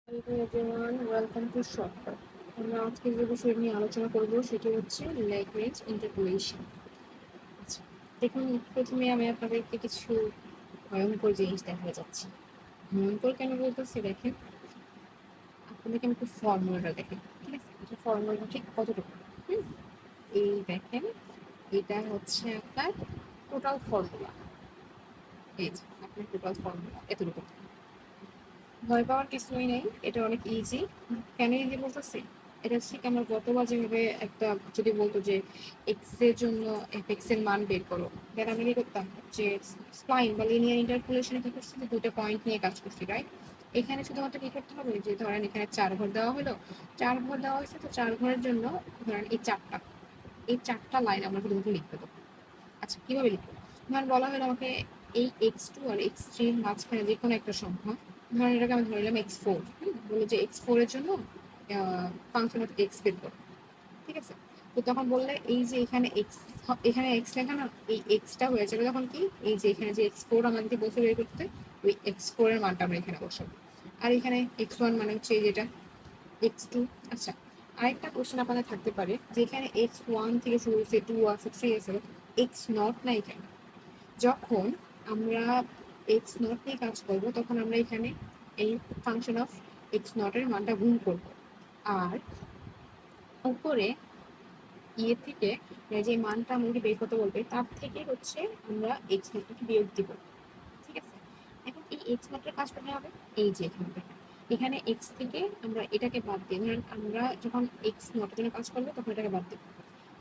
Hello everyone, welcome to Shortcut. আমরা আজকে যে বিষয় নিয়ে আলোচনা করব সেটি হচ্ছে Lagrange interpolation। আচ্ছা, দেখুন প্রথমে আমি আপনাদেরকে কিছু ভয়ঙ্কর জিনিস দেখাতে যাচ্ছি। ভয়ঙ্কর কেন বলতেছি দেখেন, আপনাদেরকে আমি একটু ফর্মুলাটা দেখেন, ঠিক আছে? এটা ফর্মুলাটা ঠিক কতটুকু? হুম, এই দেখেন, এটা হচ্ছে আপনার টোটাল ফর্মুলা। এই যে আপনার টোটাল ফর্মুলা এতটুকু। ভয় পাওয়ার কিছুই নেই, এটা অনেক ইজি। কেন ইজি বলতেছি, এটা হচ্ছে কি, আমরা গতবার যেভাবে একটা যদি বলতো যে এক্স এর জন্য এফ এক্স এর মান বের করো, দেন আমি কি করতাম যে স্প্লাইন বা লিনিয়ার ইন্টারপোলেশনে কি করছি, যে দুটো পয়েন্ট নিয়ে কাজ করছি, রাইট? এখানে শুধুমাত্র কি করতে হবে, যে ধরেন এখানে 4 ঘর দেওয়া হলো, 4 ঘর দেওয়া হয়েছে, তো 4 ঘরের জন্য ধরেন এই চারটা লাইন আমরা শুধুমাত্র লিখতে দেবো। আচ্ছা, কিভাবে লিখবো? ধরেন বলা হলো আমাকে এই x2 আর x3 এর মাঝখানে যে কোনো একটা সংখ্যা, ধরেন এটাকে আমি ধরে নিলাম x4। বললো যে x4 এর জন্য ফাংশন অফ x বের করো, ঠিক আছে? তো তখন বললে এই যে এখানে x, এখানে x লেখা না, এই xটা হয়ে যাবে তখন কি, এই যে এখানে যে x4 আমাদেরকে বসে বের করতে, ওই x4 এর মানটা আমরা এখানে বসাবো। আর এখানে x1 মানে হচ্ছে এই যেটা x2। আচ্ছা, আরেকটা কোশ্চেন আপনাদের থাকতে পারে যে এখানে x1 থেকে শুরু হয়েছে, 2 আছে, 3 আছে, x0 নাই কেন? যখন আমরা x0 নিয়ে কাজ করব তখন আমরা এখানে এই ফাংশন অফ x0 এর মানটা গুণ করব, আর উপরে ইয়ে থেকে যে মানটা আমাকে বের করতে বলবে তার থেকে হচ্ছে আমরা x0 কে বিয়োগ দিব, ঠিক আছে? এখন এই x0 এর কাজ করতে হবে এই যে এখান থেকে, এখানে x থেকে আমরা এটাকে বাদ দিই, ধরেন আমরা যখন x0 এর জন্য কাজ করবো তখন এটাকে বাদ দিব,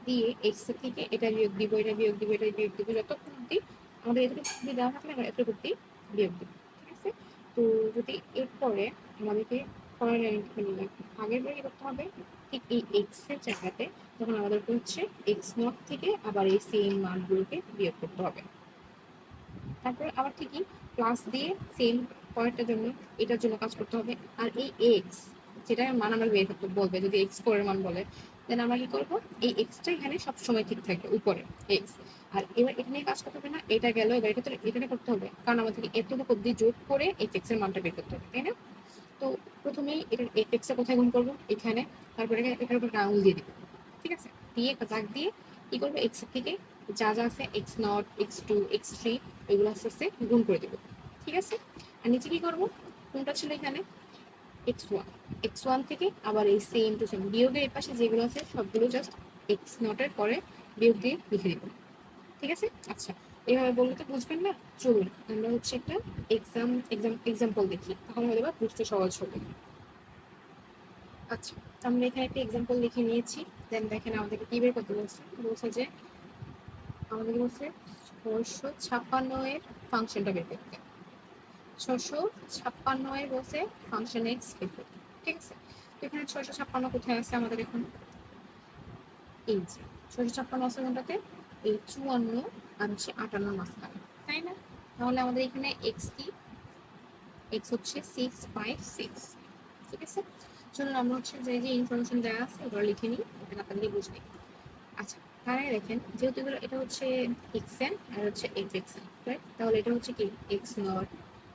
দিয়ে x থেকে এটা বিয়োগ দিব, এটা বিয়োগ দিব, এটা বিয়োগ দিব, যতক্ষণ অব্দি আমাদের এটুকু অব্দি দেওয়া থাকলে আমরা এতটুকু অব্দি বিয়োগ দিব, ঠিক আছে? তো যদি এরপরে আমাদেরকে পরের লাইন মানে আগের বারে কি করতে হবে, ঠিক এই x এর জায়গাতে তখন আমাদেরকে হচ্ছে x0 থেকে আবার এই সেম মানগুলোকে বিয়োগ করতে হবে। তারপরে আবার ঠিকই প্লাস দিয়ে সেম পরেরটার জন্য এটার জন্য কাজ করতে হবে। আর এই এক্স যেটার মান আমরা বের করতে বলবে, যদি x4 এর মান বলে, দেন আমরা কি করবো, এই এক্সটা এখানে সবসময় ঠিক থাকবে উপরে এক্স। আর এবার এটা নিয়ে কাজ করতে হবে না, এটা গেল, এবার এটা করতে হবে, কারণ আমাদেরকে এতটুকু অব্দি যোগ করে এই এক্স এর মানটা বের করতে হবে, তাই না? তো প্রথমেই এটা এক্স এর কোথায় গুণ করবো, এখানে। তারপরে এটার উপর আঙুল দিয়ে দিব, ঠিক আছে? দিয়ে একটা দাগ দিয়ে কি করবো, এক্স থেকে যা যা আছে x0, x2, x3 এগুলো আস্তে আস্তে গুণ করে দেবো, ঠিক আছে? আর নিচে কি করবো, কোনটা ছিল এখানে x1, x1 থেকে আবার এই সেম টু সেম বিয়োগের এই পাশে যেগুলো আছে সবগুলো জাস্ট x0 এর পরে বিয়োগ দিয়ে লিখে দিব, ঠিক আছে? আচ্ছা, এভাবে বললে তো বুঝবেন না, চলুন আমরা হচ্ছে একটা এক্সাম্পল দেখি, তাহলে হয়তো বুঝতে সহজ হবে। আচ্ছা, আমরা এখানে একটা এক্সাম্পল লিখে নিয়েছি। দেন দেখেন আমাদেরকে কি বের করতে বলছে, বলছে যে আমাদেরকে বলছে 656 এর ফাংশনটা বের করতে। 656 এর বলছে ফাংশন এক্স বের করতে, ঠিক আছে? তো এখানে 656 কোথায় আছে আমাদের, এখন এই যে 656 আছে কোনটাতে, এই 54 আর হচ্ছে 58 মাঝখানে, তাই না? তাহলে আমাদের এখানে এক্স কি, এক্স হচ্ছে 656, ঠিক আছে? চলুন আমরা হচ্ছে যে যে ইনফরমেশন দেওয়া আছে ওগুলো লিখে নিই, এটা আপনাদের বুঝতে। আচ্ছা, তার আগে দেখেন, যেহেতু এগুলো এটা হচ্ছে এক্সএন আর হচ্ছে এক্স এক্সএন, রাইট? তাহলে এটা হচ্ছে কি এক্স নট,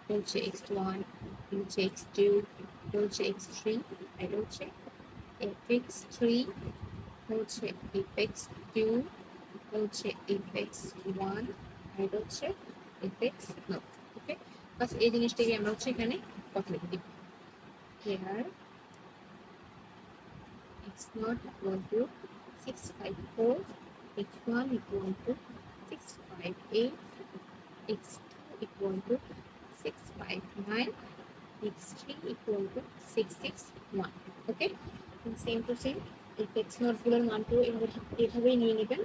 এটা হচ্ছে x1, এটা হচ্ছে x2, এটা হচ্ছে x3, এটা হচ্ছে fx3, এটা হচ্ছে fx2, এটা হচ্ছে fx1, আর এটা হচ্ছে fx0। ওকে, বাস এই জিনিসটাকে আমরা হচ্ছে এখানে কথা লিখে দিব। Here x0 equal to 654, x1 equal to 658, x2 equal to 659, x3 equal to 661. Okay, same to same এই x0 গুলোর মানগুলো এভাবেই নিয়ে নেবেন,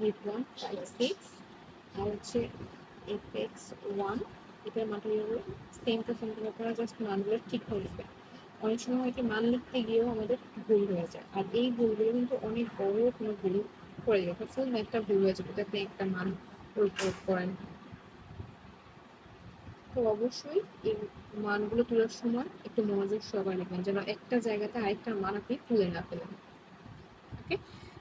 8156, আর হচ্ছে fx1 এটার মানটা সেম টু সেম, আপনারা জাস্ট মানগুলো ঠিক করে নেবেন। অনেক সময় হয় কি, মান লিখতে গিয়েও আমাদের ভুল হয়ে যায়, আর এই ভুলগুলো কিন্তু অনেক বড় কোনো ভুল করে যায়, ফুল একটা ভুল হয়ে যাবে যদি আপনি একটা মান প্রয়োগ করেন। তো অবশ্যই এই মানগুলো তোলার সময় একটু মনোযোগ সহকারে লিখবেন, যেন একটা জায়গাতে আরেকটা মান আপনি তুলে না ফেলেন। ওকে,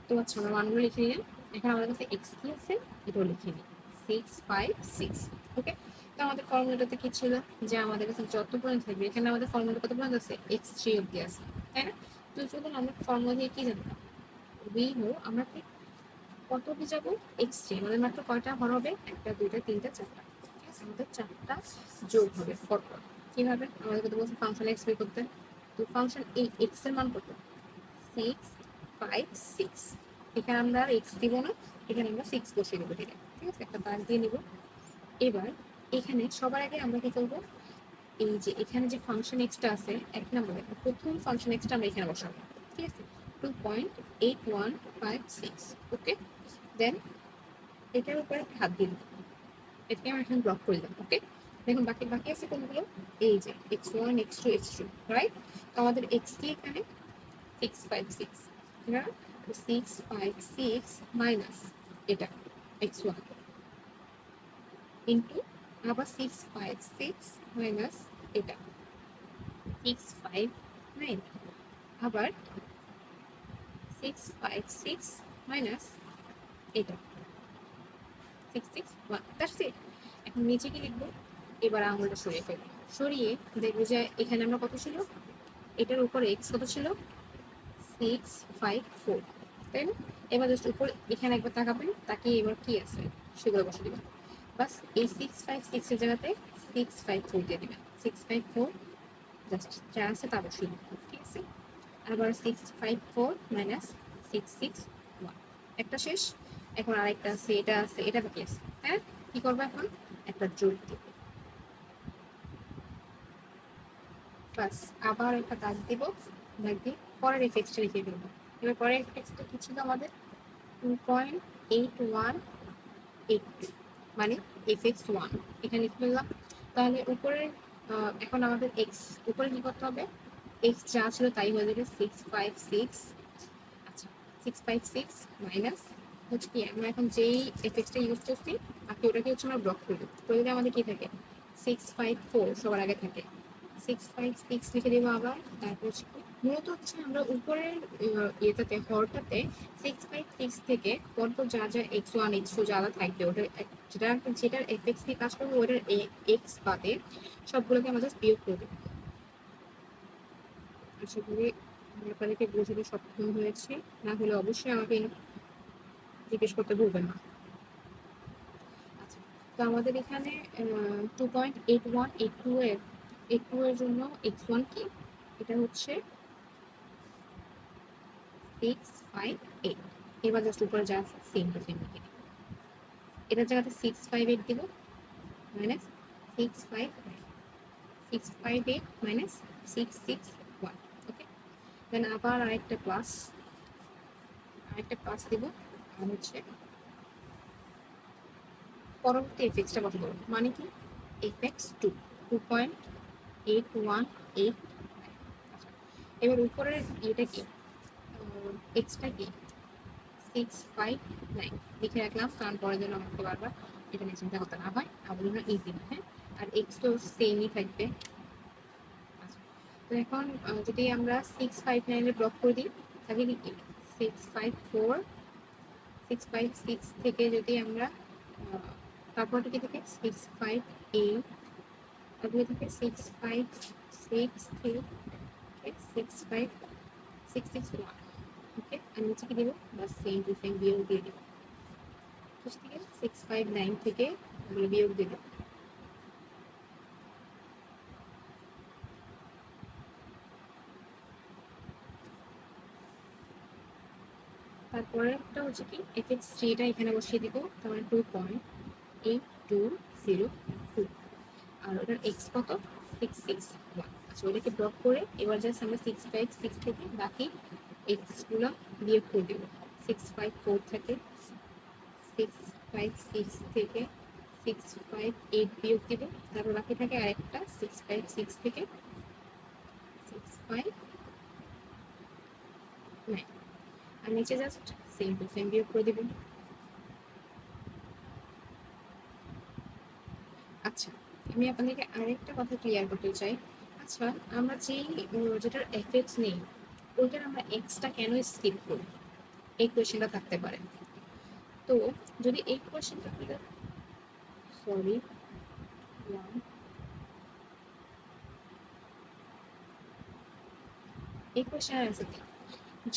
তো আচ্ছা আমরা মানগুলো লিখে নিলাম। এখন আমাদের কাছে এক্স কি আছে এটাও লিখে নিই, 656। ওকে, তো আমাদের ফর্মুলাটাতে কি ছিল যে আমাদের কাছে যত পর্যন্ত থাকবে, এখানে আমাদের ফর্মুলা কত পর্যন্ত আছে, x3 অব্দি আছে, তাই না? তো যখন আমরা ফর্মুলা দিয়ে কি জানতাম, আমরা কি কত অব্দি যাবো, x3, আমাদের মাত্র কয়টা ঘর হবে, একটা দুইটা তিনটা চারটা, ঠিক আছে? আমাদের চারটা যোগ হবে পরপর। কিভাবে, আমাদের কত বলছে ফাংশন এক্স বের করতে, তো ফাংশন এই এক্স এর মান কত, 6 5 6, এখানে আমরা আর এক্স দিব না, এখানে আমরা 6 বসিয়ে দেবো, ঠিক আছে? একটা দাগ দিয়ে নিব। এবার এখানে সবার আগে আমরা কি করবো, এই যে এখানে যে ফাংশন এক্সটা আছে, এক নম্বরে প্রথম ফাংশন এক্সটা আমরা এখানে বসাবো, ঠিক আছে? 2.8156, ওকে। দেন এটার উপরে একটা হাত দিয়ে দিলাম, এটাকে আমরা এখানে ব্লক করে দিলাম, ওকে। দেখুন বাকি বাকি আছে কোনগুলো, এই যে x1 x2 x3, রাইট? তো আমাদের x কি এখানে 656, ঠিক আছে? তো 656 মাইনাস এটা x1 ইন্টু আবার 656 মাইনাস এটা 659, আবার 656 মাইনাস এটা 661, দ্যাটস ইট। এখন নিচে কি লিখবো, এবার আঙুলটা সরিয়ে ফেলবো, সরিয়ে দেখবো যে এখানে আমরা কত ছিল, এটার উপরে x কত ছিল, 654, তাই না? এবার জাস্ট উপর এখানে একবার তাকাবেন, তাকিয়ে এবার কি আছে সেগুলো বসে দিবেন, বাস এই 656 এর জায়গাতে 654 দিয়ে দিবেন, 654 জাস্ট যা আছে তা বসিয়ে দিবেন, ঠিক আছে? আবার 654 মাইনাস 661, একটা শেষ। এখন আরেকটা আছে, এটা আছে, এটা বাকি আছে, হ্যাঁ? কি করবো এখন, একটা যোগ দিব, বাস আবার একটা দাগ দিব, দাগ দিয়ে পরের এফেক্টটা লিখে ফেলবো। এবার পরের এফেক্টটা কি ছিল আমাদের, 2.8182, মানে fx1 এখানে লিখে ফেললাম। তাহলে উপরে এখন আমাদের x উপরে কি করতে হবে, x যা ছিল তাই হয়ে যাবে 656, আচ্ছা 656 মাইনাস হচ্ছে কি, আমরা এখন যেই এফএক্সটা ইউজ করছি বাকি ওটাকে হচ্ছে আমরা ব্লক করে দেবো, করে দিলে আমাদের কি থাকে 654 সবার আগে থাকে, 656 লিখে দেবো আবার। তারপর হচ্ছে মূলত হচ্ছে আমরা উপরের ইয়েটাতে হরটাতে 656 থেকে পরপর যা যা x1 x2 যা যা থাকবে ওটার যেটার এফএক্স নিয়ে কাজ করবো ওটার এক্স বাদে সবগুলোকে আমরা জাস্ট বিয়োগ করে দেবো। আশা করি আমি আপনাদেরকে বোঝাতে সক্ষম হয়েছি, না হলে অবশ্যই আমাকে জিজ্ঞেস করতে ভুলবেন না। আচ্ছা, তো আমাদের এখানে 2.8182 এর জন্য x1 কি, এটা হচ্ছে 658, এবার জাস্ট উপরে যা আছে সেম টু সেম লিখে দিই, এটার জায়গাতে 658 দিব মাইনাস 658 মাইনাস 661, ওকে। দেন আবার আরেকটা প্লাস দিব, আর হচ্ছে পরবর্তী এফএক্সটা বসাবো, মানে কি fx2 2.8189, এবার উপরের এটা কি, এক্সটা কি 659 লিখে রাখলাম, কারণ পরের জন্য আমাকে বারবার এটা নিয়ে চিন্তা করতে না হয়, আমার জন্য ইজি, হ্যাঁ? আর এক্স তো সেমই থাকবে। আচ্ছা, তো এখন যদি আমরা 659 এর ব্লক করে দিই তাহলে কি 654 656 থেকে যদি আমরা তারপর কি থেকে 658, তারপরে থেকে 656 থেকে 65661, ওকে। আর নিচে কি দেবো, বাস সেম টু সেম বিয়োগ দিয়ে দেবো, ঠিক আছে? 659 থেকে আমরা বিয়োগ দিয়ে দেবো। তারপরে একটা হচ্ছে কি fx3টা এখানে বসিয়ে দিব, তারপরে 2.8202, আর ওটার এক্স কত 661, আচ্ছা ওটাকে ব্লক করে এবার জাস্ট আমরা 656 থেকে বাকি এক্সগুলো বিয়োগ করে দেবো, 654 থেকে 656 থেকে 658 বিয়োগ দিব, তারপর বাকি থাকে আরেকটা 656 থেকে 659, আর নিচে জাস্ট সেম টু সেম বিয়োগ করে দেবেন। আচ্ছা, আমি আপনাদেরকে আরেকটা কথা ক্লিয়ার করতে চাই। আচ্ছা, আমরা যেটার এফএক্স নেই ওইটার আমরা এক্সটা কেন স্কিপ করি, এই কোয়েশ্চেনটা থাকতে পারে। তো যদি এই কোয়েশ্চেনটা সরি ওয়ান। এই কোয়েশ্চেনের অ্যান্সার কি?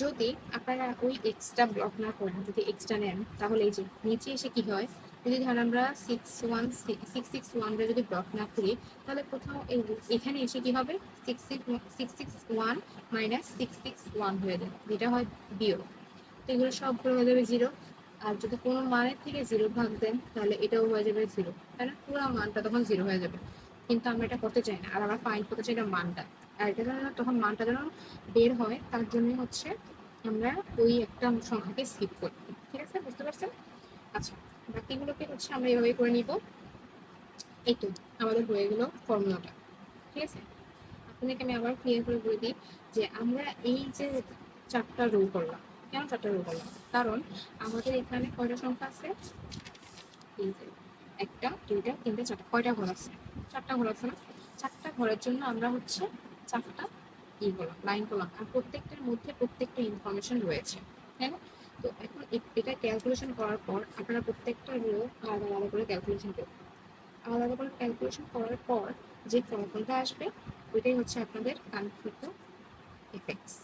যদি আপনারা ওই এক্সট্রা ব্লক না করেন, যদি এক্সট্রা নেন, তাহলে এই যে নিচে এসে কি হয়, যদি ধরেন আমরা 661 যদি ব্লক না করি, তাহলে কোথাও এখানে এসে কি হবে, 661 মাইনাস 661 হয়ে যাবে, যেটা হয় বিয়োগ। তো এগুলো সবগুলো হয়ে যাবে জিরো। আর যদি কোনো মানের থেকে জিরো ভাগ দেন, তাহলে এটাও হয়ে যাবে জিরো, তাই না? পুরো মানটা তখন জিরো হয়ে যাবে। কিন্তু আমরা এটা করতে চাই না, আর আমরা ফাইন্ড করতে চাই না মানটা। আর এটা যেন তখন মানটা যেন বের হয়, তার জন্য হচ্ছে আমরা ওই একটা সংখ্যাকে স্কিপ করি। ঠিক আছে, বুঝতে পারছেন? আচ্ছা, বাকিগুলোকে হচ্ছে আমরা এভাবে করে নিব। এই তো আমাদের হয়ে গেল ফর্মুলাটা। ঠিক আছে, আপনাকে আমি আবার ক্লিয়ার করে বলে দিই যে আমরা এই যে 4টা রো করলাম, কেন 4টা রো করলাম? কারণ আমাদের এখানে কয়টা সংখ্যা আছে, এই যে 1টা 2টা 3টা 4টা, কয়টা ঘর আছে? 4টা ঘর আছে না? 4টা ঘরের জন্য আমরা হচ্ছে 4টা করলাম, লাইন করলাম, আর প্রত্যেকটার মধ্যে প্রত্যেকটা ইনফরমেশন রয়েছে, তাই না? তো এখন এটা ক্যালকুলেশন করার পর আপনারা প্রত্যেকটা রো আলাদা আলাদা করে ক্যালকুলেশন করবেন। আলাদা করে ক্যালকুলেশন করার পর যে ফলাফলটা আসবে, ওইটাই হচ্ছে আপনাদের কাঙ্ক্ষিত এফেক্টস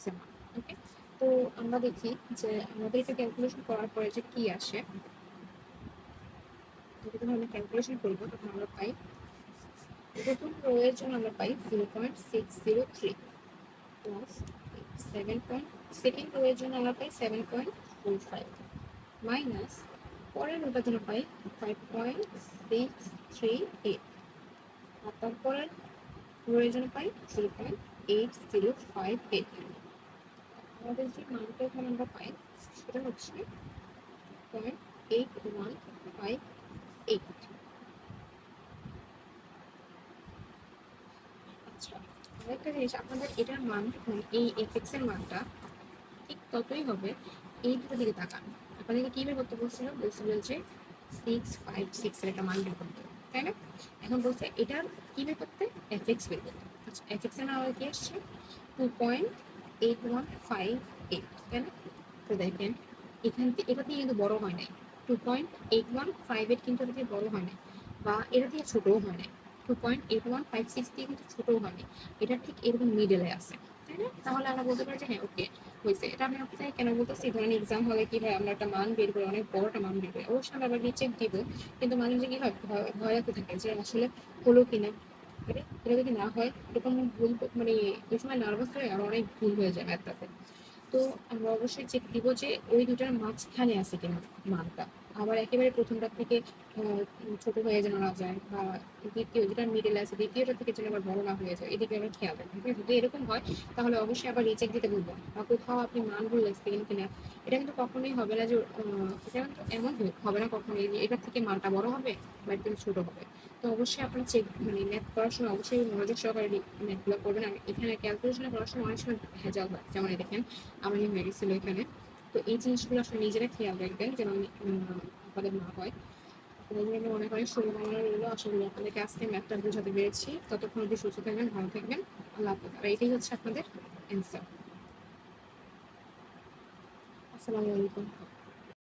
এর মান। ওকে, তো আমরা দেখি যে আমাদের এটা ক্যালকুলেশন করার পরে যে কি আসে। যখন আমরা ক্যালকুলেশন করবো তখন আমরা পাই, প্রথম রো এর জন্য আমরা পাই 0.603 প্লাস 7. সেকেন্ড রো এর জন্য আমরা পাই 7.45 মাইনাস পরের রোটার জন্য পাই 5.638, আর তারপরের রো এর জন্য পাই 0.8058। আমাদের যে মানটা এখানে আমরা পাই সেটা হচ্ছে 0.8158। আচ্ছা, আরেকটা জিনিস, আপনাদের এটার মান এই এফএক্স এর মানটা ঠিক ততই হবে। এই দুটো দিকে তাকান, আপনাদেরকে কি বের করতে বলছিল? বলছিল যে 656 এর একটা মান বের করতে, তাই না? এখন বলছে এটার কি বের করতে, এফএক্স বের করতে। আচ্ছা, এফএক্স এর মান আমাদের কি আসছে 2.8158, তাই না? তো দেখেন এখান থেকে এটা দিয়ে কিন্তু বড় হয় নাই, 2.8158 কিন্তু এটা দিয়ে বড় হয় নাই, বা এটা দিয়ে ছোটও হয় নাই, 2.8156 দিয়ে কিন্তু ছোটও হয়নি, এটা ঠিক এরকম মিডলে আছে, তাই না? তাহলে আমরা বলতে পারি যে হ্যাঁ ওকে হয়েছে। এটা আমি আপনাকে কেন বলতেছি, ধরেন এক্সাম হলে কি হয়, আমরা একটা মান বের করে, অনেক বড় একটা মান বের করি, অবশ্যই আমরা আবার রিচেক দিব, কিন্তু মাঝে মাঝে কি হয়, ভয় রাখতে থাকে যে আসলে হলো কিনা, এটা যদি না হয়, এরকম ভুল মানে এই সময় নার্ভাস হয়ে আর অনেক ভুল হয়ে যায় ম্যাথটাতে। তো আমরা অবশ্যই চেক দিব যে ওই দুটার মাঝখানে আছে কিনা মানটা, আবার একেবারে প্রথমটার থেকে ছোট হয়ে যেন না যায়, বা দ্বিতীয় যেটা মিডল আছে দ্বিতীয়টা থেকে যেন আবার বড় না হয়ে যায়, এদিকে আমরা খেয়াল রাখবেন। যদি এরকম হয় তাহলে অবশ্যই আবার রিচেক দিতে বলবো, বা কোথাও আপনি মান ভুল লাগছেন কিনা। এটা কিন্তু কখনোই হবে না যে এটা কিন্তু এমন হবে না কখনোই যে এটার থেকে মানটা বড় হবে বা এর থেকে ছোট হবে। তো অবশ্যই আপনার চেক মানে ম্যাথ করার সময় অবশ্যই মনোযোগ সহকারে ম্যাথগুলো করবেন। আর এখানে ক্যালকুলেশন করার সময় অনেক সময় ভেজাল হয়, যেমন দেখেন আমার হয়ে গেছিল এখানে। তো এই জিনিসগুলো আসলে নিজেরা খেয়াল রাখবেন যেন আপনাদের না হয়। আপনাদের জন্য অনেক অনেক শুভকামনা রইলো। আশা করি আপনাদেরকে আজকে ম্যাথটা বোঝাতে পেরেছি। ততক্ষণ অবধি সুস্থ থাকবেন, ভালো থাকবেন। আল্লাহ হাফেজ। আর এটাই হচ্ছে আপনাদের অ্যান্সার। আসসালামু আলাইকুম।